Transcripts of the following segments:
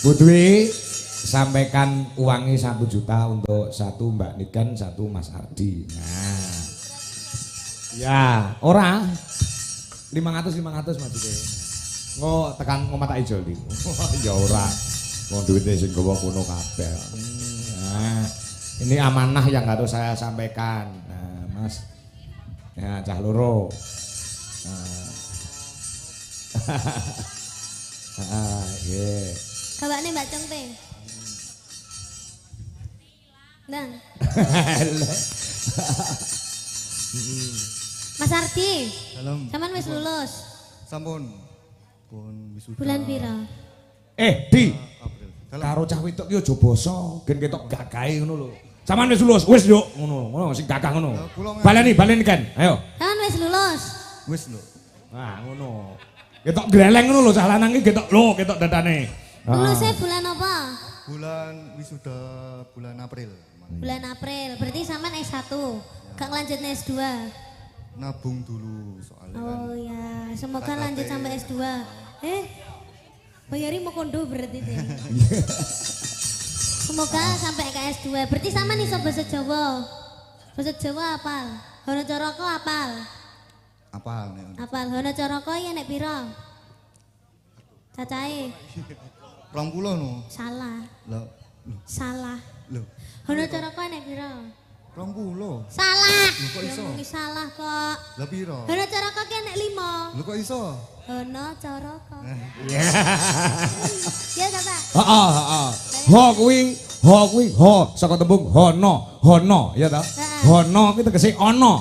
Bu Dwi sampaikan uangnya 1 juta untuk satu Mbak Niken, satu Mas Ardi. Nah. Ya, ora 500 Mas Dwi. Ngo tekan ngomata ijol di. Ya ora. Wong duwite sing gawa kono kabeh. Nah, ini amanah yang harus saya sampaikan. Nah, Mas. Ya, cah loro. Yeah. Kabakne Mbak Cengting. Nang. Mas Ardi. Dalam. Sampeyan wis lulus. Sampun. Pun wisuda. Bulan pira? Di. April. Karo cah wedok ki aja basa, gen ketok gagahe ngono lho. Sampeyan wis lulus, wis yo ngono sing gagah ngono. Baleni kan. Ayo. Sampeyan wis lulus. Wis lho. Nah, ngono. Ketok greleng ngono lho cah lanang ki ketok lho, ketok dadane. Lulusnya bulan apa? Bulan wisuda bulan April. Bulan April. Berarti sampean S1. Gak ngelanjutnya S2. Nabung dulu soalnya kan. Oh ya, semoga lanjut sampai S2. Bayari mau kondo berarti deh. Semoga sampai ke S2. Berarti sama nih sobat Jawa. Bahasa Jawa apal. Hono Coroko apal. Apal nek. Apal. Hono Coroko ya nek piro? Cacahe. 20 no. Salah. Lah, Salah. lho. Hono Coroko nek piro? 20. Salah. Lho, kok iso? Ya, salah kok. Lah piro? Hono Coroko ki nek 5. Lho kok iso? Hono Coroko. Ya. Ya kata. Heeh. Ho saka tembung hono ya ta? Hono kuwi tegese ana.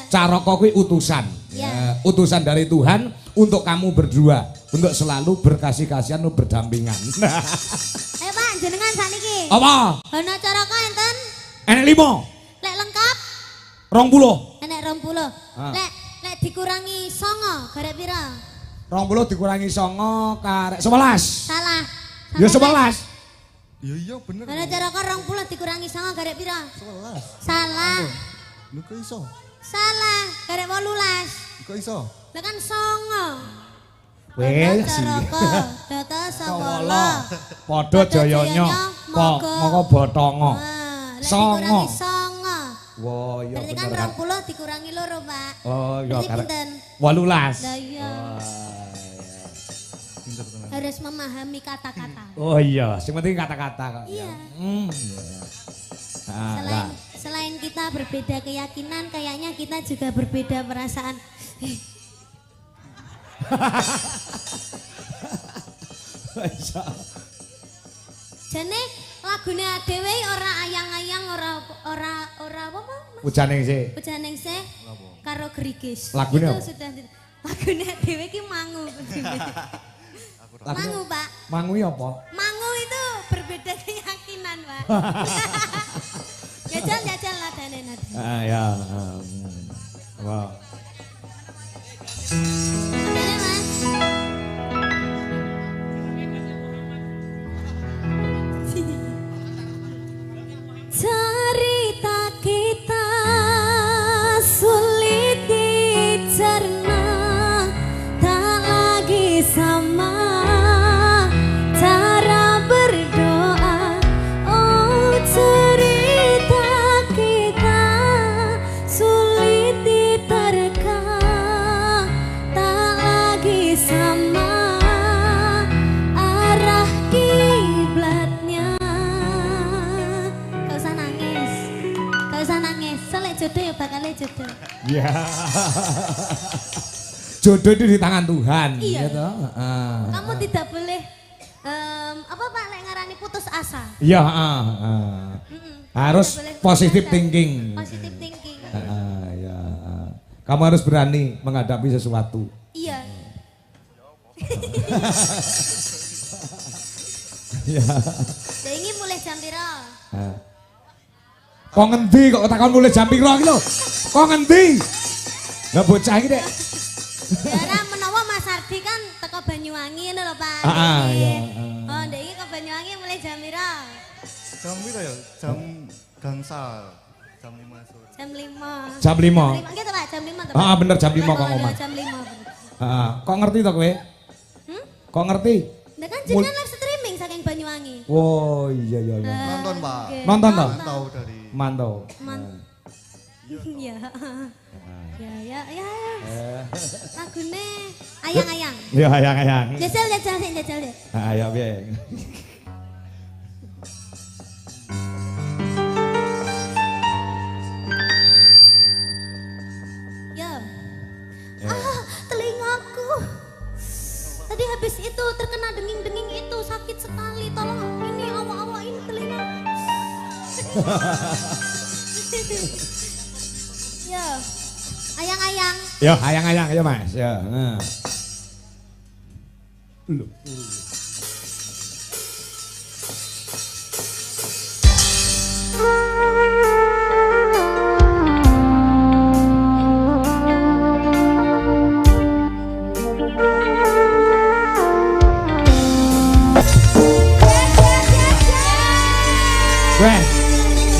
Caraka kuwi utusan. Ya, utusan dari Tuhan untuk kamu berdua, untuk selalu berkasih-kasihan dan berdampingan. Ayo Pak, jenengan sakniki. Apa? Hono Coroko enten? Enek 5. Lek lengkap 20. enek 20. Lek dikurangi 9 garek pira? 20 dikurangi 9 karek 11. Salah. Ya 11. Iya bener. Hono Coroko 20 dikurangi 9 garek pira? 11. Salah. Lho kok iso? Salah, garek 18. Kok iso? Lah kan 9. Wes Coroko, data Sawala. Padha jayanya kok moko botongo. Lek Songo. dikurangi 9. Wah, iya Berarti kan bener kan. 20 dikurangi loro, Pak. Oh, iya Berarti karek pinten? 18. Lah iya. Pinter tenan. Harus memahami kata-kata. Oh iya, sing penting kata-kata kok. Iya. Iya. Selain kita berbeda keyakinan, kayaknya kita juga berbeda perasaan. Jane lagune dhewe ora ayang-ayang ora apa Mas? Ujane sih. Pujaning se karo gerigis. Lagune Itu apa? sudah lagune dhewe ki mangu. Mangu, Pak. Mangu apa? Mangu itu berbeda keyakinan, Pak. Jajal ladane nanti. Ya. Wow. Ladane, Mas. Cerita kita sulit dicerna, tak lagi sama cara berdoa. Oh cerita kita sulit diterka, tak lagi sama arah kiblatnya. Gak usah nangis, soalnya jodoh ya bakalnya jodoh. Ya. Jodoh itu di tangan Tuhan. Iya. Gitu. Kamu tidak boleh apa Pak lek ngarani putus asa. Iya. Harus Tidak boleh positive putus asa. thinking. Positive thinking. Ya. Kamu harus berani menghadapi sesuatu. Iya. Ya. Lah ini mulai jam piro? Kok ngendi kok takon mulai jam piro iki lho? Kok ngendi? Lah bocah iki Dek. Ya ora menawa Mas Ardi kan teko Banyuwangi ngono lho Pak. Iya. Oh, ndek iki ke Banyuwangi mulai jam piro? Jam piro ya? Jam gangsal. Jam 5 sore. Jam 5. Jam 5. Gitu Pak, jam 5 to Pak. Bener jam 5 kok Oh, ngomong. iya, jam 5. Kok ngerti to kowe? Kok ngerti? Nah kan jenengan live streaming saking Banyuwangi. Oh iya iya iya. Nonton, Pak. Oke. Nonton toh? Mantau dari Mantau. Ya. Ya. Lagune ayang-ayang. Ya ayang-ayang. Jajal deh. Ayo piye. Ya. Telingaku. Tadi habis itu terkena denging-denging itu sakit sekali. Tolong ini awak-awak ini telinga. Ya. Ayang-ayang. Yo ayang-ayang ya Mas. Ya. Loh. Weh,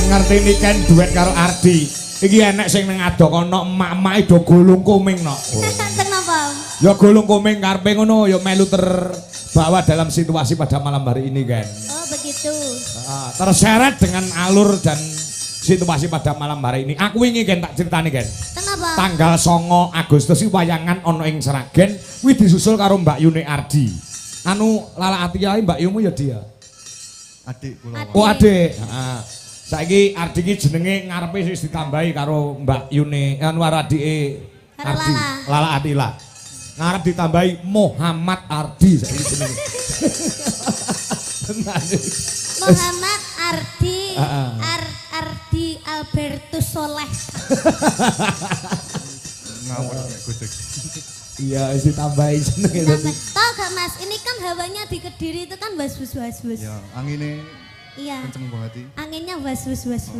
ngerti nih kan duet karo Ardi. Iki enek sing ning adokono emak-emak do gulung kuming no. Kenapa? Ya gulung kuming karepe ngono ya melu terbawa dalam situasi pada malam hari ini kan. Oh begitu. Terseret dengan alur dan situasi pada malam hari ini. Aku wingi kan tak ceritani kan. Kenapa? Tanggal 9 Agustus iki wayangan ana ing Sragen kuwi disusul karo Mbak Yuni Ardi. Anu Lala Ati ae Mbak Yumu ya dia. adik kula. Oh adik. Heeh. Saiki Ardi iki jenenge ngarepe wis ditambahi karo Mbak Yuni anu adike Ardi. Lala Atila. Ngarep ditambahi Muhammad Ardi saiki jenenge. Muhammad Ardi. Heeh. Ardi Albertus Soleh. Ngawur nek gojek. Iya, wis ditambahi jenenge tadi. Tahu gak Mas, ini kan hawanya di Kediri itu kan was-was. Ya, angine Iya. kenceng banget. Anginnya was-was.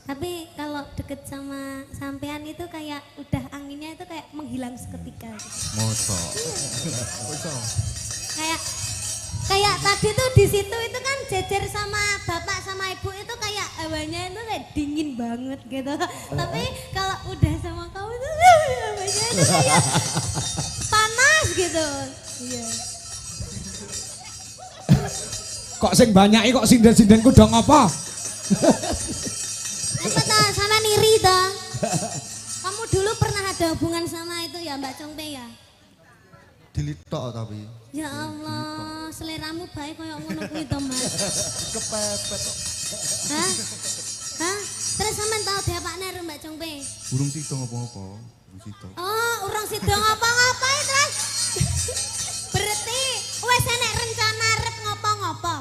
Tapi kalau deket sama sampean itu kayak udah anginnya itu kayak menghilang seketika. Mosok. Kayak tadi tuh di situ itu kan jejer sama bapak sama ibu itu kayak hawanya itu kayak dingin banget gitu. Tapi kalau udah sama kamu itu hawanya itu kayak panas gitu. Iya. Kok sing banyak kok sinden-sindenku dong apa? Apa toh sama niri toh? Kamu dulu pernah ada hubungan sama itu ya Mbak Congpe ya? Dilitok tapi. Ya Allah, seleramu baik kayak ngono kuwi to, Mas. Kepepet kok. Hah? Hah? Terus sampean tahu diapakne karo Mbak Congpe? Burung sida ngopo-ngopo. Burung sida. Oh, urang sida ngapa-ngapain terus? Berarti wis enek rencana arep ngopo-ngopo.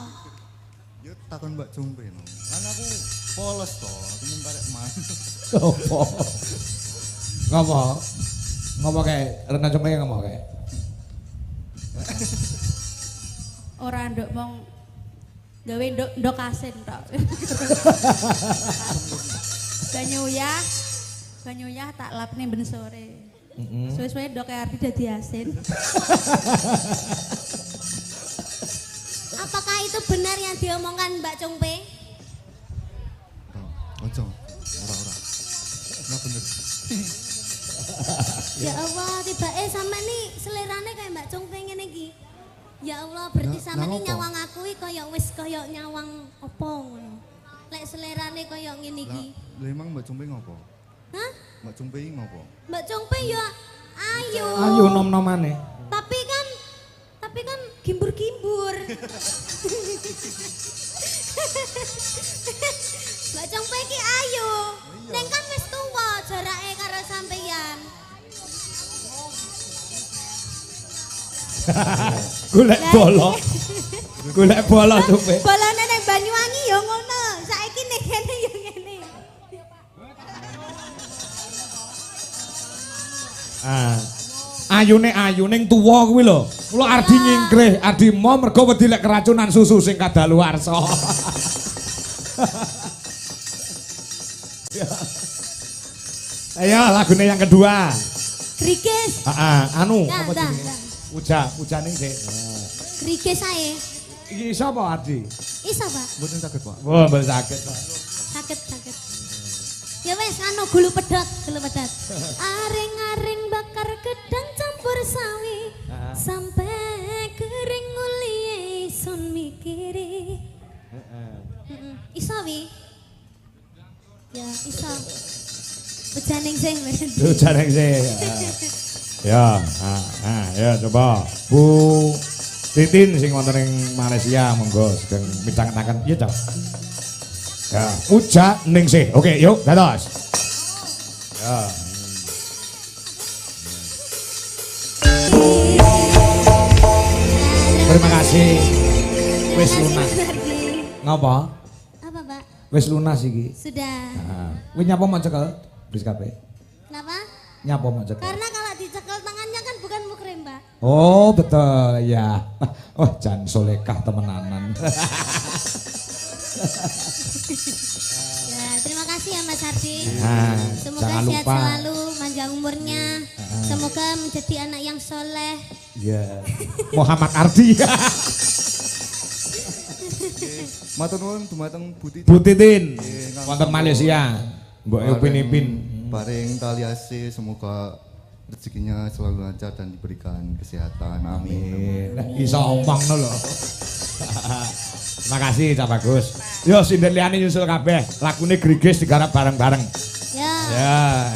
Ya takon Mbak Jumpe no. Kan aku polos to, aku nyemparek man. Ngopo? Ngopo? Ngopo kayak Rena Cumpe ngopo kayak? Ora nduk mong gawe ndok asin tok. Banyuyah tak lapne ben sore. Suwe-suwe ndok arti dadi asin. Apakah itu benar yang diomongkan Mbak Congpe? Ojo. Ora. Nah bener. Ya Allah, tibake sampe nih selerane kayak Mbak Congpe ngene iki. Ya Allah, berarti Lah, sampe lah nih apa? nyawang aku iki kaya wis kaya nyawang apa ngono. Lek selerane kaya ngene iki. Lah emang Mbak Jumpe ngopo? Hah? Mbak Jumpe ngopo? Mbak Congpe ya ayo. Ayo nom-nomane. Tapi kan gimbur-gimbur. Mbak Congpe iki ayo. Neng kan wis tuwa jarake karo sampeyan. Golek bola. Golek bola Cumpe. Bolone nang Banyuwangi ya ngono. Saiki ning kene ya ngene. Ayune ning tuwa kuwi lho. Kula Ardi nyingkrih, Ardi mau mergo wedi lek keracunan susu sing kadaluwarsa. Ayo lagune yang kedua. Krikis. Anu Nah, apa nah, jenenge? nah. Ujane sik. Krikis ae. Iki sapa Ardi? Iso, Pak? Mboten saged, Pak. Wah, mbak sakit. Pak. Sakit. Ya wes anu gulu pedot. Aring-aring bakar gedang campur sawi. Sampai kering uli sun mikiri. Ujaning sing. Ujaning sih. Ya, ya coba Bu Titin sing wonten ing Malaysia monggo sedang midhangetaken iya, Cak. Ya, ujaning sih. Oke, yuk dados. Ya. Terima kasih. Wis lunas. Ngapa? Apa, Pak? Wis lunas iki. Sudah. Heeh. Kuwi nyapa mau cekel? Bis kabeh. Kenapa? Nyapa mau cekel? Karena kalau dicekel tangannya kan bukan mukrim, Pak. Oh, betul ya. Oh, jan solekah temenanan. Ya, terima kasih ya Mas Hardi. Nah, Semoga jangan sehat lupa. selalu, panjang umurnya. Semoga menjadi anak yang soleh. Ya. Muhammad Ardi. Matur nuwun dumateng Bu Titin. Bu Titin wonten Malaysia. Mbok upin-ipin. Paring tali asih semoga rezekinya selalu lancar dan diberikan kesehatan. Amin. Nah, iso omongno lho. Terima kasih Cak Bagus. Yo sinden liyane nyusul kabeh. Lagune Grigis digarap bareng-bareng. Ya.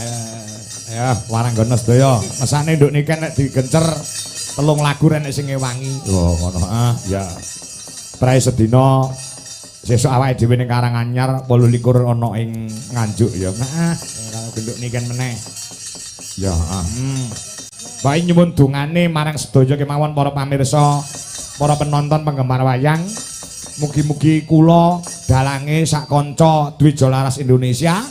Ya, waranggono sedaya. Mesane nduk niken nek digencer 3 lagu rek nek sing ngewangi. Oh, ngono. Ya. Prae sedina sesuk awake dhewe ning Karanganyar 28 ana ing Nganjuk ya. Heeh. Kalau genduk niken meneh. Ya, Baik nyuwun dongane marang sedaya kemawon para pamirsa, para penonton penggemar wayang. Mugi-mugi kula dalange sak kanca Dwija Laras Indonesia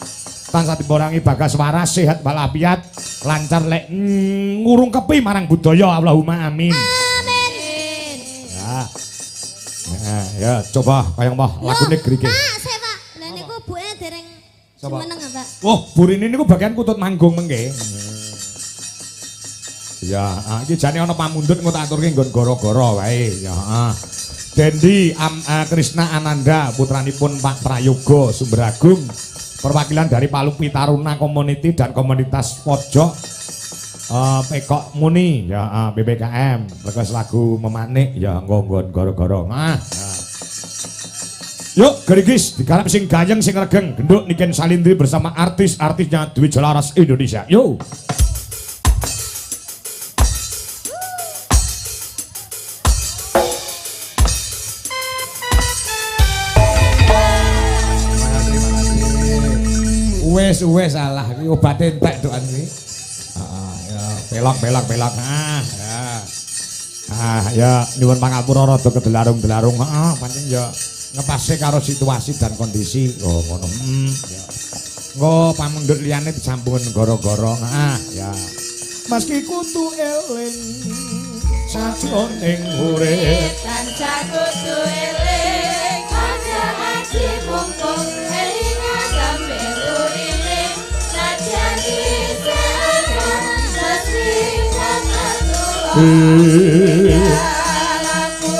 tansah diborangi bagas waras sehat walafiat lancar lek ngurungkepi marang budaya Allahumma amin. Amin. Ya, coba kaya mbah lagune Grigis. Pak, sik Pak. Lah niku buke dereng Coba. semeneng ya, Pak. Oh, burine niku bagian kutut manggung mengke. Ya, iki jane ana pamundhut engko tak aturke nggon goro-goro wae. Ya, Dendi Krisna Ananda putranipun Pak Prayoga Sumberagung, perwakilan dari Palu Pitaruna Community dan komunitas pojok Pekok Muni ya BBKM lekas lagu memanik ya nggon goro-goro. Yuk Grigis digarap sing gayeng sing regeng genduk niken salindri bersama artis-artisnya Dwija Laras Indonesia. Yo. Wes salah iki obate entek doan iki. Ya pelok. Ya nyuwun pangapura rada kedelarung-delarung. Pancen ya ngepase karo situasi dan kondisi. Oh ngono. Ya. Engko pamundhut liyane disambungen goro-goro. Ya. Meski kudu eling sajroning urip Tansah kudu eling aja ngaji mumpung elingan sampe uripe najan disana mesti kata laku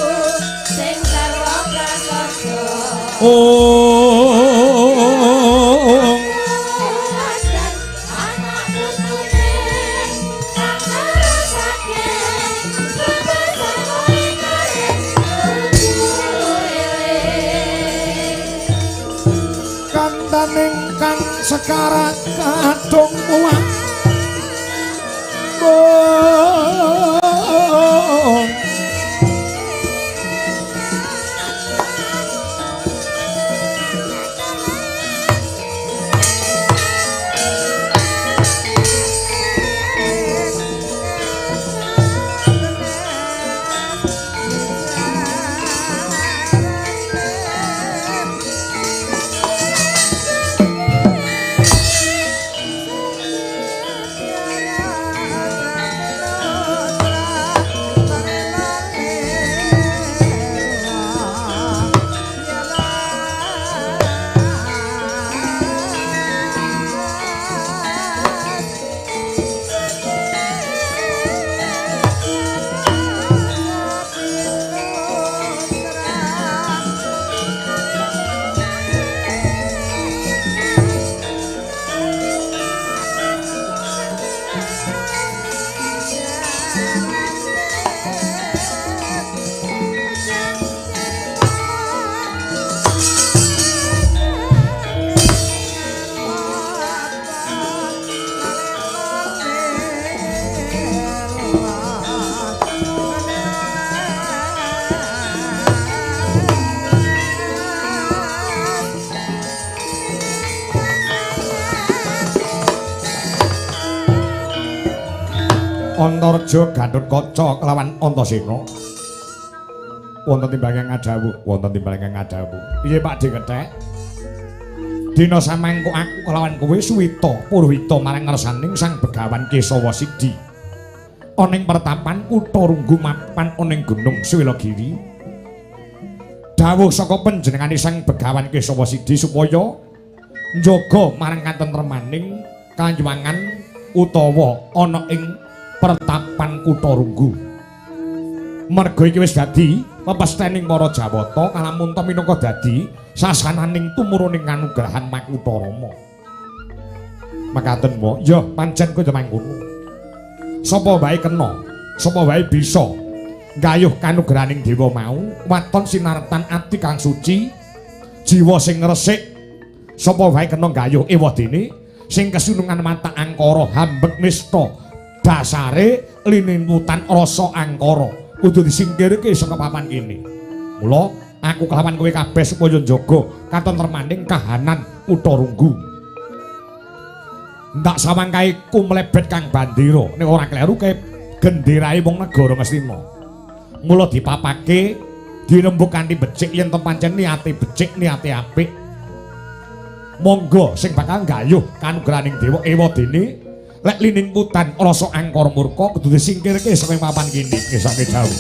sing sarwa prasaja anak putune kang ngrasake kandaning kang sekarat kadung muak Antareja Gatotkaca kelawan Antasena. Wonten timbangan ngadhawuh, wonten timbangan ngadhawuh. Piye Pak Dikethek? Dina samangko aku kelawan kowe suwita purwita marang ngarsaning Sang Begawan Kesawa Sidhi. Ana ing pertapan Kutha Runggu mapan ana ing Gunung Swelagiri. Dawuh saka panjenengane Sang Begawan Kesawa Sidhi supaya njaga marang katentremaning kanyuwangan utawa ana ing pertapan Kutha Runggu. Merga iki wis dadi pepesthening para Jawata kalamun ta minangka dadi sasananing tumuruning kanugrahan Makutha Rama. Makaten mo, ya pancen kowe mangkono. Sapa wae kena, sapa wae bisa gayuh kanugrahaning dewa mau, waton sinartan ati kang suci, jiwa sing resik. Sapa wae kena gayuh ewadene sing kesunungan mata angkara hambek nista dasare lininputan rasa angkara. Kudu disingkirke saka papan kene. Mula aku kelawan kowe kabeh supaya njaga katentremaning kahanan Kutha Runggu. Ndak sawangkae ku mlebet Kang Bandira nek ora kleru kae genderahe wong negara Ngastina. Mula dipapake dirembuk kanthi becik yen to pancen niate becik niate apik. Monggo sing bakal gayuh kanugrahaning dewa ewadene lek lininputan rasa angkara murka kudu disingkirke saka papan kene esake jauh.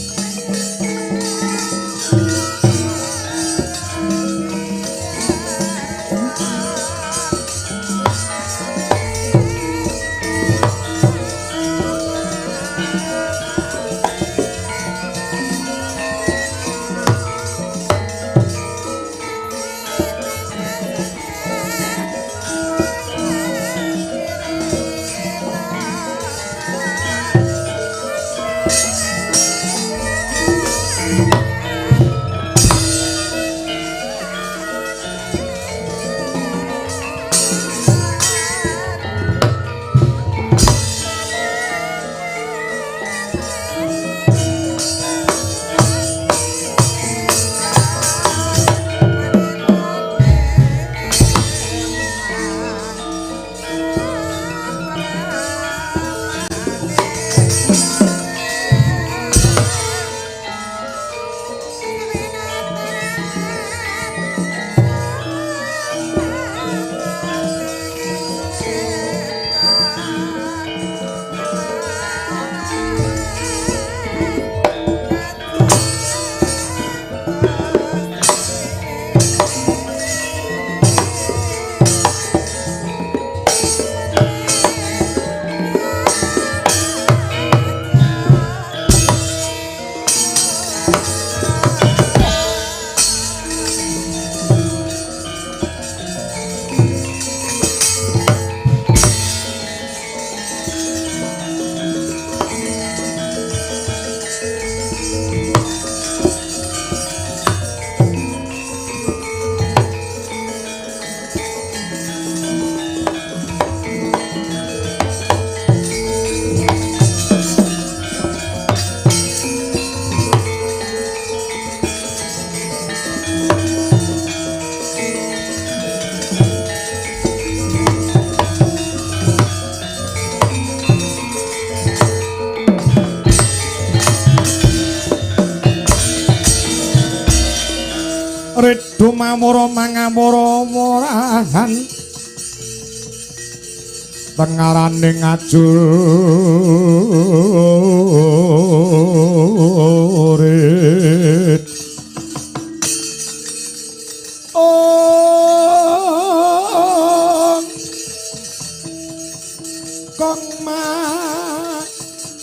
Redu mamura mangamura murahan tengaraning ajurit kang ma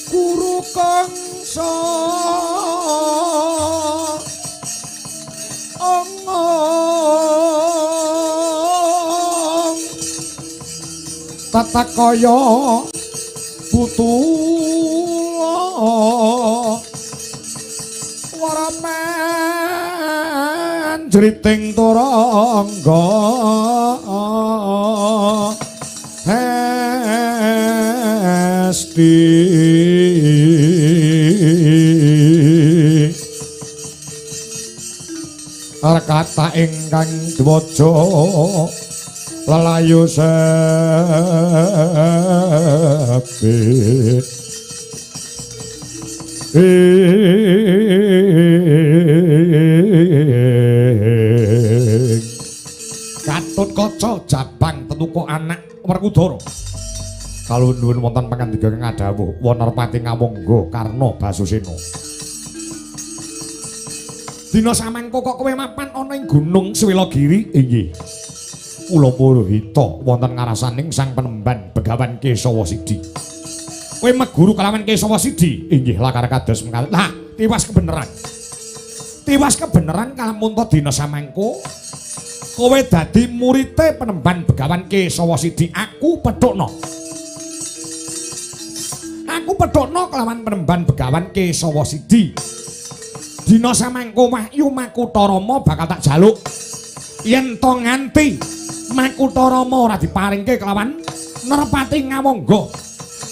guru kangsa tata kaya putula waraman jriting turangga hesti arkata ingkang dwaja lelayu sepit Katut kaca jabang tetuko anak Werkudara. Kaluhun wonten pangandika ngadhawuh Wanarpati ngamangga Karna Basusena. Dina samangka kok kowe mapan ana ing Gunung Swelagiri? Inggih. Kula Purohita wonten ngarasaning Sang Penemban Begawan Kesawasidi. Kowe meguru kelawan Kesawasidi? Inggih lakar kados mengkal. Lah, tiwas kebeneran. Tiwas kebeneran kalamun to dina samangka kowe dadi murite Penemban Begawan Kesawasidi. Aku pedhokno. Aku pedhokno kelawan Penemban Begawan Kesawasidi. Dina samangka Wahyu Makutarama bakal tak jaluk. Yen to nganti Makutarama ora diparingke kelawan Nerpati ngamangga,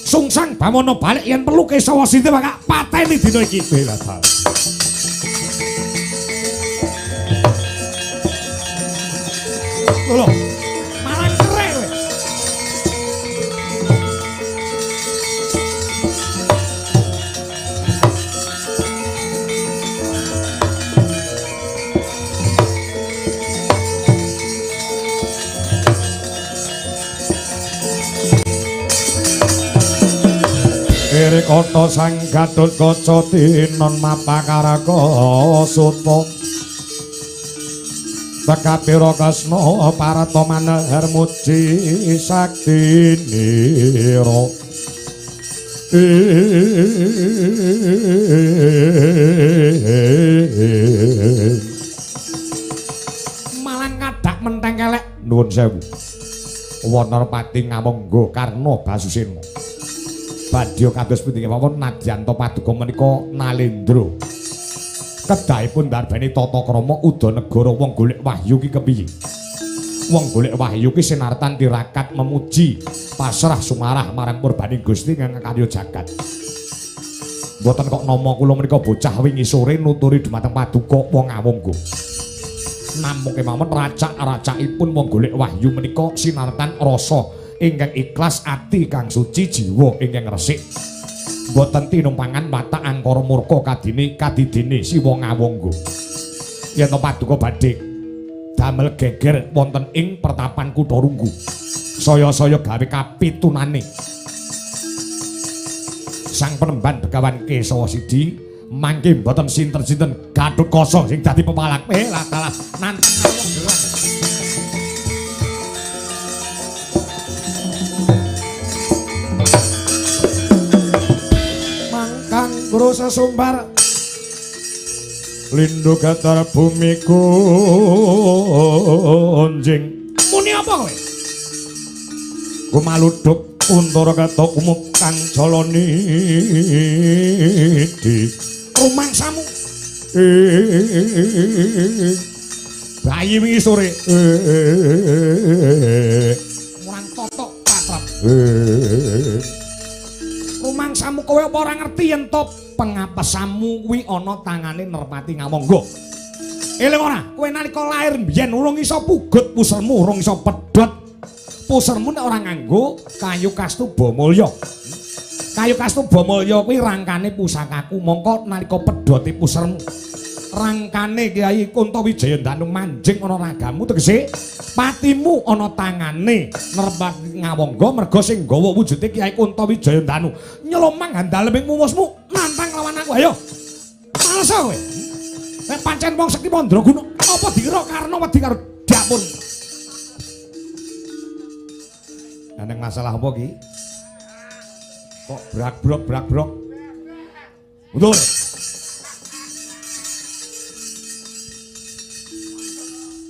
sungsang bamono balik yen perlu Kesawasidi bakal pateni dina iki. Bela bal. Lho, malah kere kowe. Irikata sang Gatotkaca tinon mapakaraka suta. Tekapira kasna parata manahar muji saktinira. Malang kadhak menteng kelek nuwun sewu. Wanarpati ngamangga Karna Basusena. Badya kados pundi kemawon nadyanto paduka menika Nalendra. Kedahipun ndarbani tata krama Udanegara wong golek wahyu ki kepiye? Wong golek wahyu ki sinartan tirakat memuji pasrah sumarah marang purbaning Gusti ingkang karya jagat. Mboten kok nama kula menika bocah wingi sore nuturi dumateng paduka wong awangga. Namung kemawon racak-racakipun wong golek wahyu menika sinartan rasa ingkang ikhlas, ati kang suci, jiwa ingkang resik. Mboten tinumpangan watak angkara murka kadidene siwa ngawangga. Yen to paduka badhe damel geger wonten ing pertapan Kutharunggu, saya-saya gawe kapitunane Sang Penemban Begawan Kesawasidi, mangke mboten sinten-sinten Gatotkaca sing dadi pepalak. Lah dalah nantang ngawangga. Guru sesumbar lindhu gatar bumi kunjing. Muni apa kowe? Gumaludhuk untara kata umuk kang jalani di rumangsamu. Bayi wingi sore murang totok patrap. Rumangsamu kowe apa ora ngerti yen to pengapesamu kuwi ana tangane Nerpati ngamangga. Eling ora, kowe nalika lair mbiyen urung iso pugut pusermu, urung iso pedhot. Pusermu nek ora nganggo kayu kastuba mulya. Kayu kastuba mulya kuwi rangkane pusakaku, mongko nalika pedhote pusermu rangkane Kyai Kuntawijaya Danu manjing ana ragamu, tegese patimu ana tangane Nerpati ngawangga merga sing nggawa wujude Kyai Kuntawijaya Danu nyelomang handalem ing mumusmu nantang lawan aku. Ayo males kowe nek pancen wong sekti Mandraguna apa dikira Karna wedi karo diapun. Nang masalah apa ki kok brak-brok betul.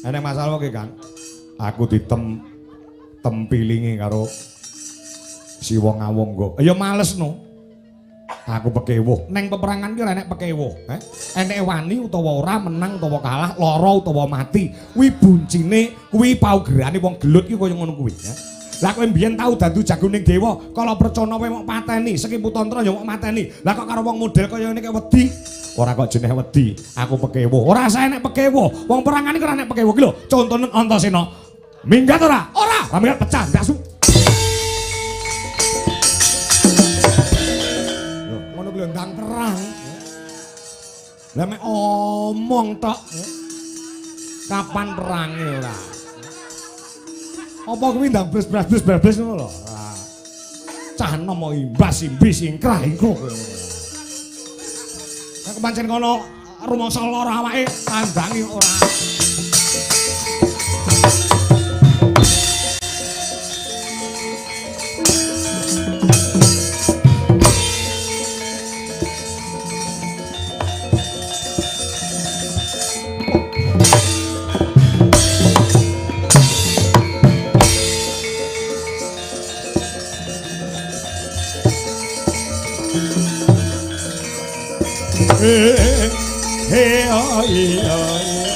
Ana masalah apa ki Kang? Aku tempilingi karo si wong ngawangga. Ya males no. Aku pekewuh. Neng peperangan ki enek pekewuh, enek wani utawa ora, menang utawa kalah, lara utawa mati. Kuwi buncine, kuwi paugerane wong gelut ki kaya ngono kuwi, Lah kowe mbiyen tau dadu jagoning dewa, kala percana kowe mok pateni, Seki Putantra ya mok mateni. Lah kok karo wong model kaya ngene kok wedi? Ora kok jenenge wedi, aku pekewuh. Ora sae nek pekewuh. Wong perangan iki ora nek pekewuh ki lho. Contone Antasena. Minggat ora? Ora, minggat pecah, ndak su. Lho, ngono kuwi ndang perang. Lah mek omong tok. Kapan perange ora? Apa kuwi ndang blas-blas ngono lho. Cah nom imbas-imbis ingkrah-ingkruh. Nek pancen kono rumangsa lara awake tandangi ora. Hey, oh, yeah, oh, yeah.